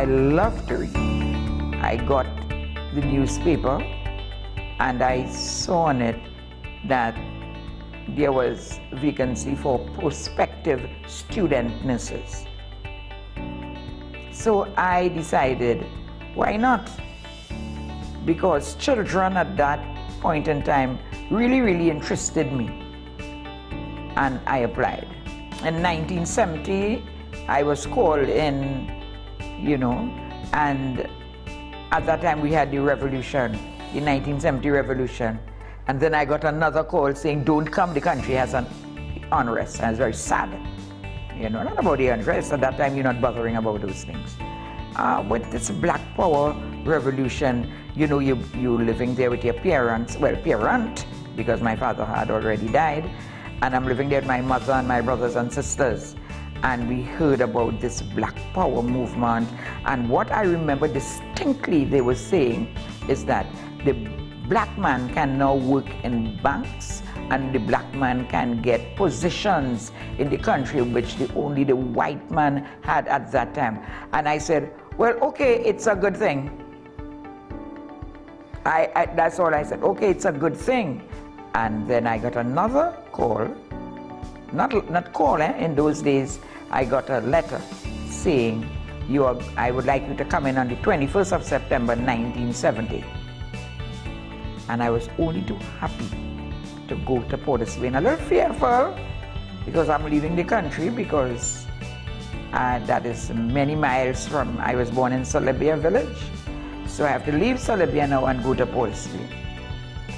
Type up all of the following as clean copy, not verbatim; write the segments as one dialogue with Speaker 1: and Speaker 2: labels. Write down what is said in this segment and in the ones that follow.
Speaker 1: I love to read. I got the newspaper and I saw on it that there was vacancy for prospective student nurses. So I decided, why not? Because children at that point in time really interested me. And I applied. In 1970, I was called in, and at that time we had the revolution, the 1970 revolution. And then I got another call saying, don't come, the country has an unrest. And I was very sad. Not about the unrest. At that time, you're not bothering about those things. With this Black Power revolution, you're living there with your parents, parent, because my father had already died. And I'm living there with my mother and my brothers and sisters. And we heard about this Black Power movement. And what I remember distinctly they were saying is that the black man can now work in banks, and the black man can get positions in the country which only the white man had at that time. And I said, well, okay, it's a good thing. That's all I said. Okay, it's a good thing. And then I got another call, not call, in those days, I got a letter saying, I would like you to come in on the 21st of September, 1970. And I was only too happy to go to Port of Spain. A little fearful because I'm leaving the country, because that is many miles from, I was born in Solibia village. So I have to leave Solibia now and go to Port of Spain.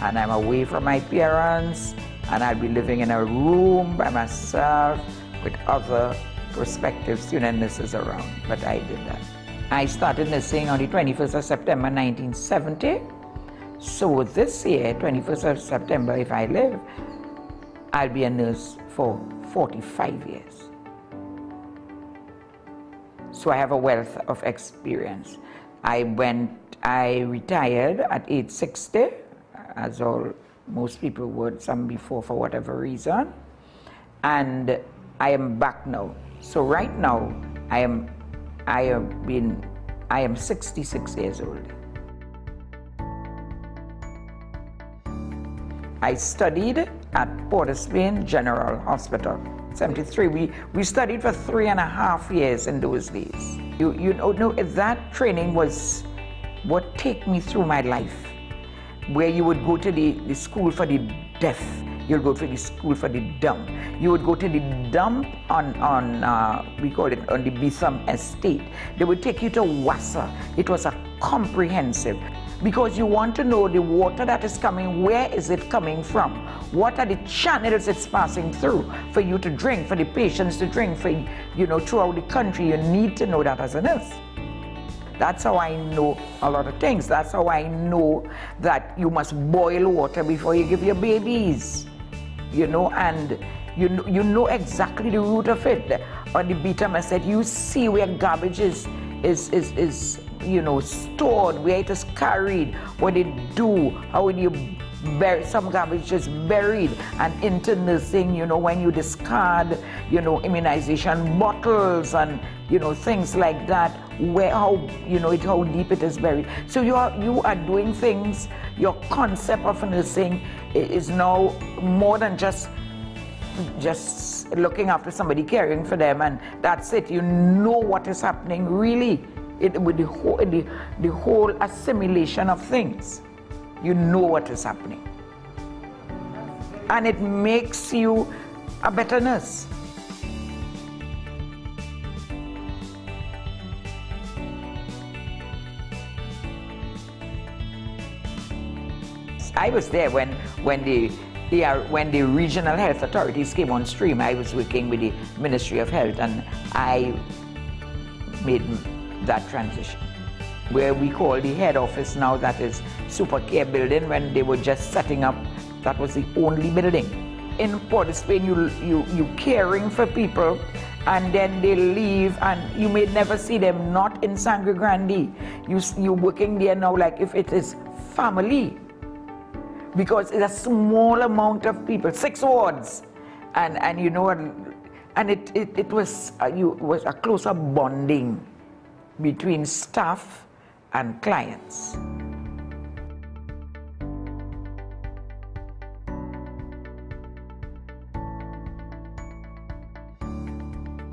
Speaker 1: And I'm away from my parents, and I'll be living in a room by myself with other prospective student nurses around. But I did that. I started nursing on the 21st of September 1970. So this year, 21st of September, if I live, I'll be a nurse for 45 years. So I have a wealth of experience. I retired at age 60, as most people would, some before for whatever reason. And I am back now. So right now, I am 66 years old. I studied at Port of Spain General Hospital, 73. We studied for 3.5 years in those days. You know, that training was what took me through my life, where you would go to the school for the deaf, you'll go to the school for the dumb. You would go to the dump we call it on the Bitham estate. They would take you to Wassa. It was a comprehensive, because you want to know the water that is coming, where is it coming from? What are the channels it's passing through for you to drink, for the patients to drink, for, throughout the country. You need to know that as a nurse. That's how I know a lot of things. That's how I know that you must boil water before you give your babies, and you know exactly the root of it. On the Bitham estate, you see where garbage is stored, where it is carried, what they do, how you bury some garbage just buried, and into nursing, when you discard, immunization bottles and, things like that, how deep it is buried. So you are doing things. Your concept of nursing is now more than just looking after somebody, caring for them, and that's it. You know what is happening really. With the whole assimilation of things, you know what is happening, and it makes you a better nurse. I was there when the regional health authorities came on stream. I was working with the Ministry of Health, and I made that transition, where we call the head office now, that is Super Care building. When they were just setting up, that was the only building. In Port of Spain, you caring for people, and then they leave, and you may never see them, not in Sangre Grande. You're working there now like if it is family, because it's a small amount of people, 6 wards, and it was a closer bonding. between staff and clients.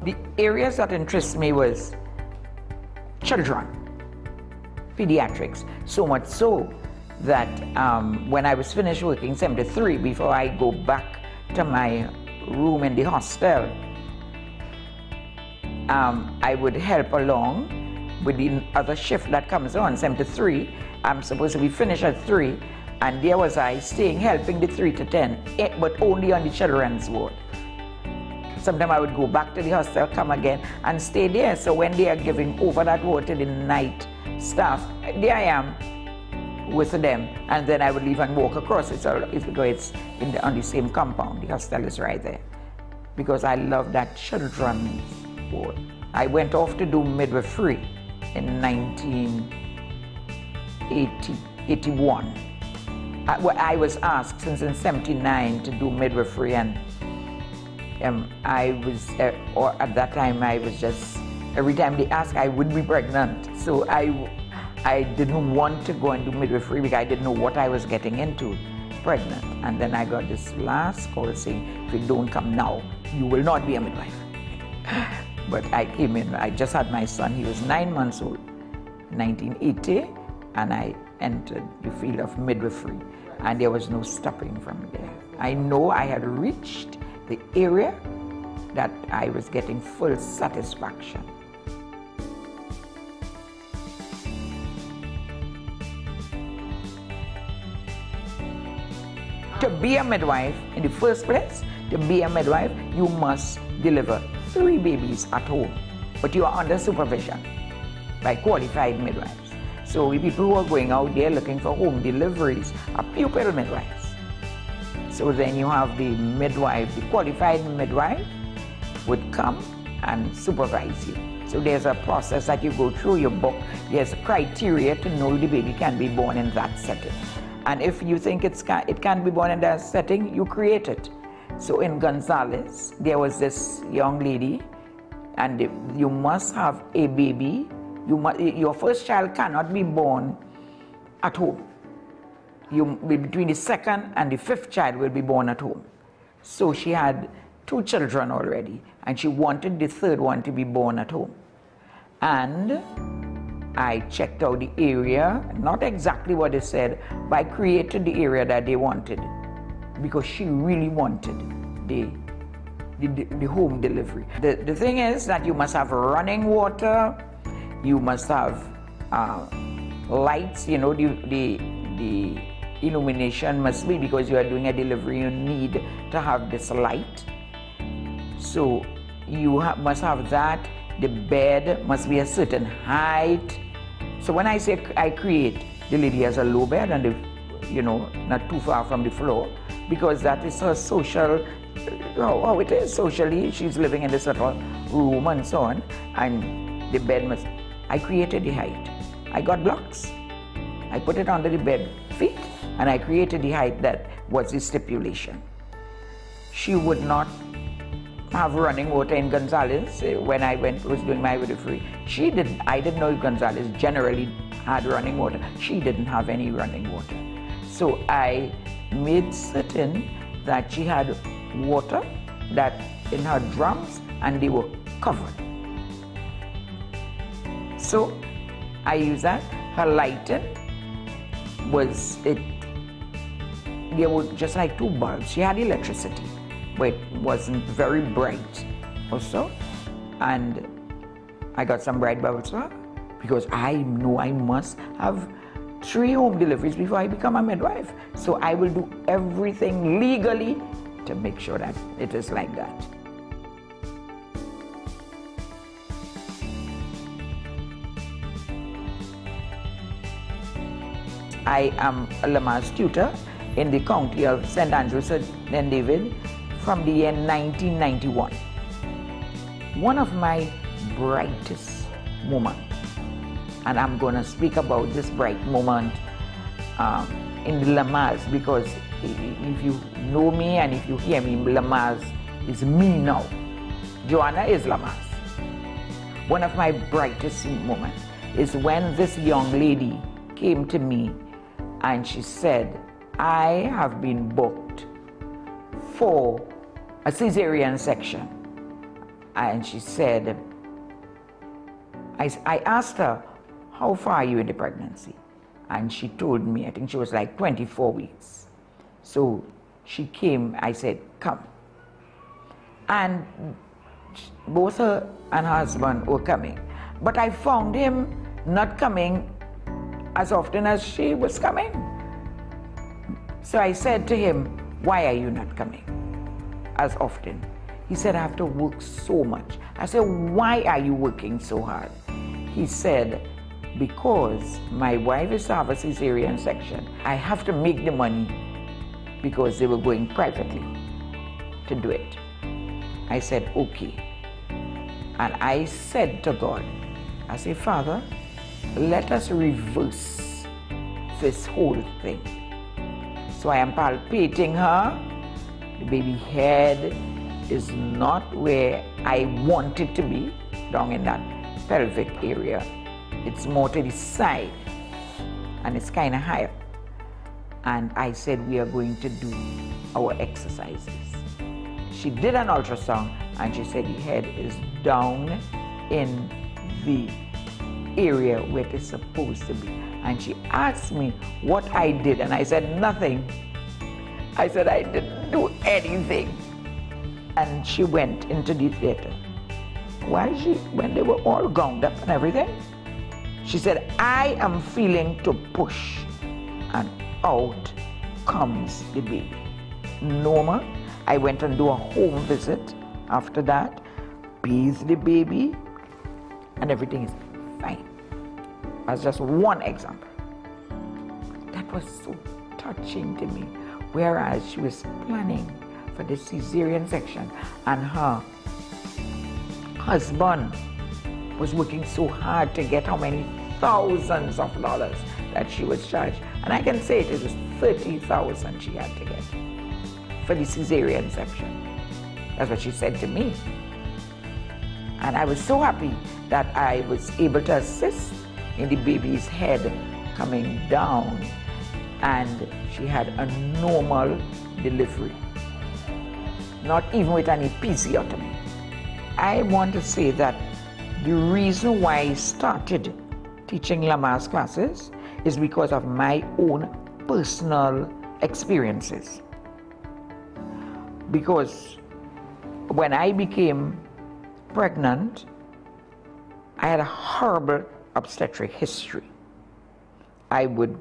Speaker 1: The areas that interest me was children, pediatrics, so much so that when I was finished working in 73, before I go back to my room in the hostel, I would help along with the other shift that comes on, 73. I'm supposed to be finished at 3, and there was I staying, helping the 3 to 10, but only on the children's ward. Sometimes I would go back to the hostel, come again, and stay there. So when they are giving over that ward to the night staff, there I am with them, and then I would leave and walk across. It's because it's on the same compound. The hostel is right there. Because I love that children's ward. I went off to do midwifery in 1981. I was asked since in 79 to do midwifery, and I was, or at that time I was just, every time they asked I would be pregnant. So I didn't want to go and do midwifery because I didn't know what I was getting into, pregnant. And then I got this last call saying, if you don't come now, you will not be a midwife. But I came in, I just had my son, he was 9 months old, 1980, and I entered the field of midwifery, and there was no stopping from there. I know I had reached the area that I was getting full satisfaction. To be a midwife, in the first place, to be a midwife, you must deliver 3 babies at home, but you are under supervision by qualified midwives. So people who are going out there looking for home deliveries are pupil midwives. So then you have the midwife, the qualified midwife would come and supervise you. So there's a process that you go through, your book. There's a criteria to know the baby can be born in that setting. And if you think it can be born in that setting, you create it. So in Gonzales, there was this young lady, and you must have a baby. Your first child cannot be born at home. Between the second and the 5th child will be born at home. So she had 2 children already, and she wanted the 3rd one to be born at home. And I checked out the area, not exactly what they said, but I created the area that they wanted, because she really wanted the home delivery. The thing is that you must have running water, you must have lights, you know, the illumination must be, because you are doing a delivery, you need to have this light. So you must have that. The bed must be a certain height. So when I say I create, the lady has a low bed and not too far from the floor, because that is her social, how it is socially. She's living in this little room and so on, and the bed must, I created the height. I got blocks. I put it under the bed feet, and I created the height that was the stipulation. She would not have running water in Gonzales when I was doing my midwifery. She didn't. I didn't know if Gonzales generally had running water. She didn't have any running water. So I made certain that she had water that in her drums, and they were covered. So I used that. Her lighting was there were just like 2 bulbs. She had electricity, but it wasn't very bright also. And I got some bright bulbs for her, because I know I must have 3 home deliveries before I become a midwife. So I will do everything legally to make sure that it is like that. I am a Lamaze tutor in the county of St. Andrews and David from the year 1991. One of my brightest moments, and I'm going to speak about this bright moment in the Lamaze, because if you know me and if you hear me, Lamaze is me now. Joanna is Lamaze. one of my brightest moments is when this young lady came to me and she said, I have been booked for a cesarean section. And she said, I asked her, how far are you in the pregnancy? And she told me, I think she was like 24 weeks. So she came, I said, come. And both her and her husband were coming. But I found him not coming as often as she was coming. So I said to him, why are you not coming as often? He said, I have to work so much. I said, why are you working so hard? He said, because my wife is to have a cesarean section. I have to make the money because they were going privately to do it. I said, okay. And I said to God, I said, Father, let us reverse this whole thing. So I am palpating her. The baby head is not where I want it to be, down in that pelvic area. It's more to the side, and it's kind of higher. And I said, we are going to do our exercises. She did an ultrasound, and she said the head is down in the area where it is supposed to be. And she asked me what I did, and I said, nothing. I said, I didn't do anything. And she went into the theater. When they were all gowned up and everything, she said, I am feeling to push, and out comes the baby. Normal. I went and do a home visit after that, bathed the baby, and everything is fine. That's just one example. That was so touching to me. Whereas she was planning for the cesarean section, and her husband was working so hard to get how many thousands of dollars that she was charged. And I can say it was $30,000 she had to get for the cesarean section. That's what she said to me. And I was so happy that I was able to assist in the baby's head coming down, and she had a normal delivery, not even with any episiotomy. I want to say that the reason why I started teaching Lamaze classes is because of my own personal experiences. Because when I became pregnant, I had a horrible obstetric history. I would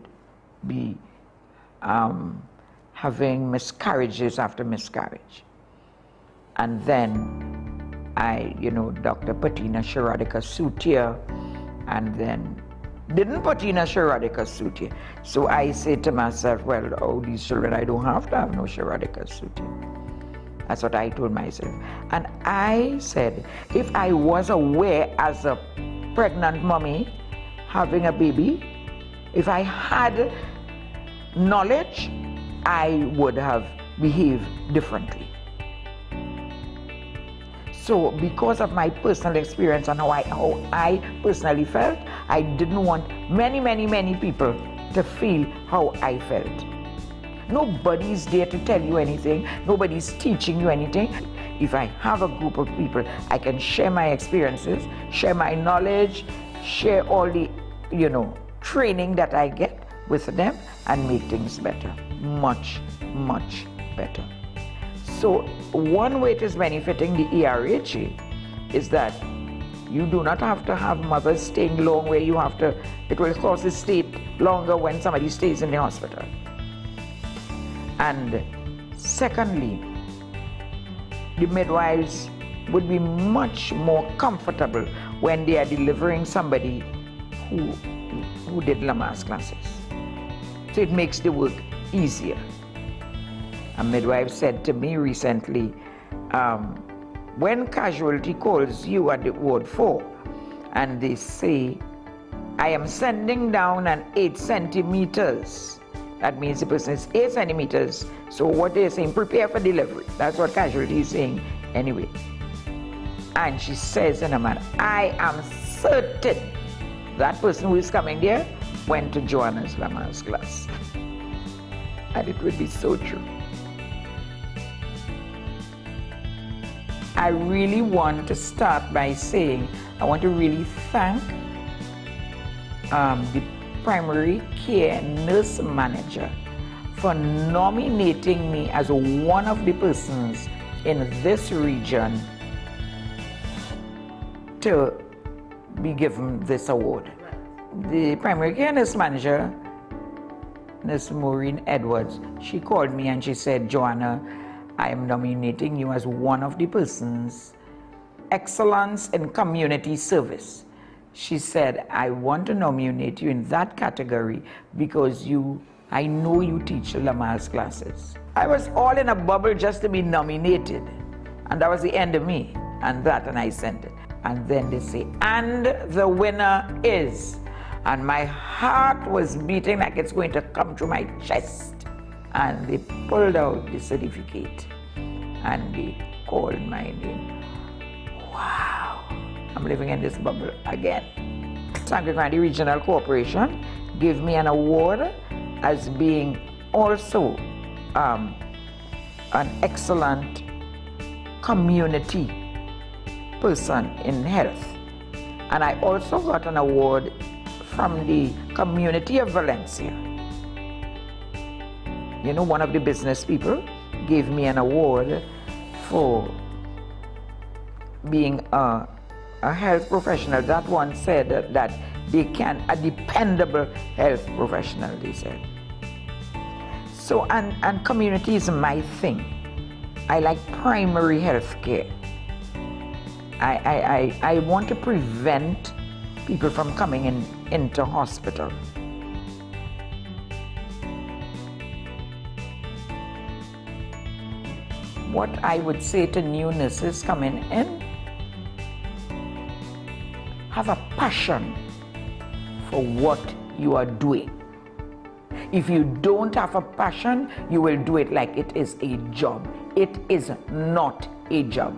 Speaker 1: be having miscarriages after miscarriage. And then Dr. Patina Sharadika Sutia, and then didn't Patina Sharadika Sutia. So I said to myself, well, oh, these children, I don't have to have no Sharadika Sutia. That's what I told myself. And I said, if I was aware as a pregnant mommy having a baby, if I had knowledge, I would have behaved differently. So because of my personal experience and how I personally felt, I didn't want many people to feel how I felt. Nobody's there to tell you anything. Nobody's teaching you anything. If I have a group of people, I can share my experiences, share my knowledge, share all the, training that I get with them and make things better. Much better. So one way it is benefiting the ERHA is that you do not have to have mothers staying long where you have to, it will cause the stay longer when somebody stays in the hospital. And secondly, the midwives would be much more comfortable when they are delivering somebody who did Lamaze classes. So it makes the work easier. A midwife said to me recently, when casualty calls you at the ward 4 and they say, I am sending down an 8 centimeters, that means the person is 8 centimeters. So what they're saying, prepare for delivery. That's what casualty is saying anyway. And she says in a man, I am certain that person who is coming there went to Joanna's Lama's class. And it would be so true. I really want to start by saying, I want to really thank the primary care nurse manager for nominating me as one of the persons in this region to be given this award. The primary care nurse manager, Nurse Maureen Edwards, she called me and she said, Joanna, I am nominating you as one of the persons, excellence in community service. She said, I want to nominate you in that category because I know you teach Lama's classes. I was all in a bubble just to be nominated. And that was the end of me. And I sent it. And then they say, and the winner is. And my heart was beating like it's going to come through my chest. And they pulled out the certificate and they called my name. Wow, I'm living in this bubble again. Sangre Grande Regional Corporation gave me an award as being also an excellent community person in health. And I also got an award from the community of Valencia. You know, one of the business people gave me an award for being a health professional. That one said that a dependable health professional, they said. So, and community is my thing. I like primary health care. I want to prevent people from coming into hospital. What I would say to new nurses coming in, have a passion for what you are doing. If you don't have a passion, you will do it like it is a job. It is not a job.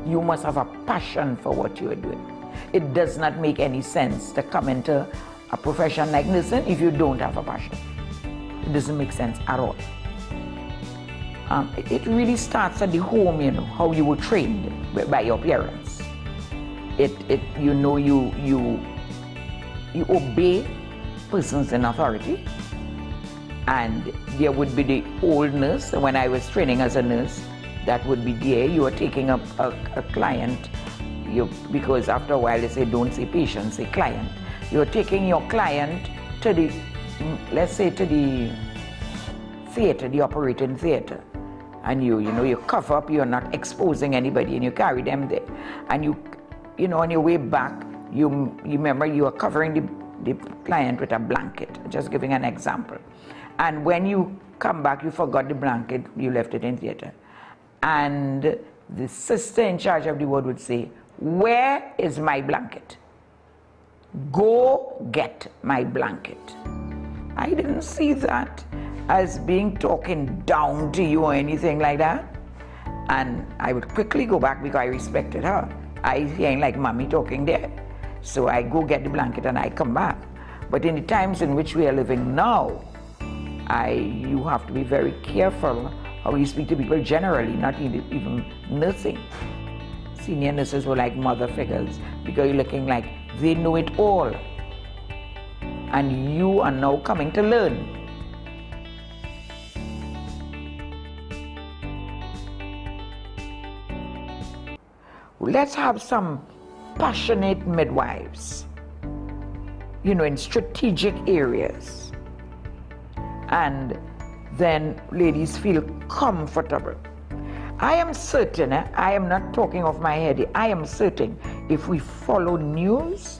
Speaker 1: You must have a passion for what you are doing. It does not make any sense to come into a profession like nursing if you don't have a passion. It doesn't make sense at all. It really starts at the home, you know, how you were trained by your parents. You obey persons in authority, and there would be the old nurse. When I was training as a nurse, that would be there. You are taking up a client, because after a while they say don't say patient, say client. You're taking your client to the, let's say, to the theater, the operating theater. And you cover up, you're not exposing anybody, and you carry them there. And on your way back, you remember you are covering the client with a blanket, just giving an example. And when you come back, you forgot the blanket, you left it in theater. And the sister in charge of the ward would say, where is my blanket? Go get my blanket. I didn't see that as being talking down to you or anything like that. And I would quickly go back because I respected her. I hearing like mommy talking there. So I go get the blanket and I come back. But in the times in which we are living now, you have to be very careful how you speak to people generally, not even nursing. Senior nurses were like mother figures because you're looking like they know it all. And you are now coming to learn. Let's have some passionate midwives, in strategic areas. And then ladies feel comfortable. I am certain, I am not talking off my head, I am certain if we follow news,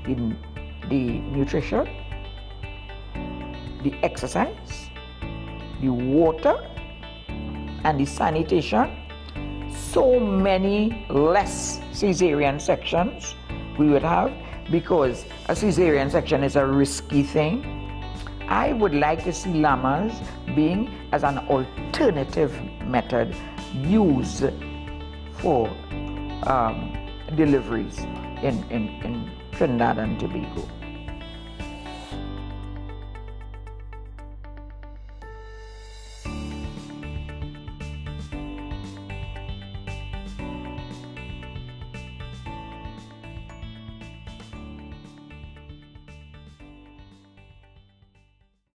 Speaker 1: the nutrition, the exercise, the water, and the sanitation, so many less cesarean sections we would have, because a cesarean section is a risky thing. I would like to see Lamas being as an alternative method used for deliveries in Trinidad and Tobago.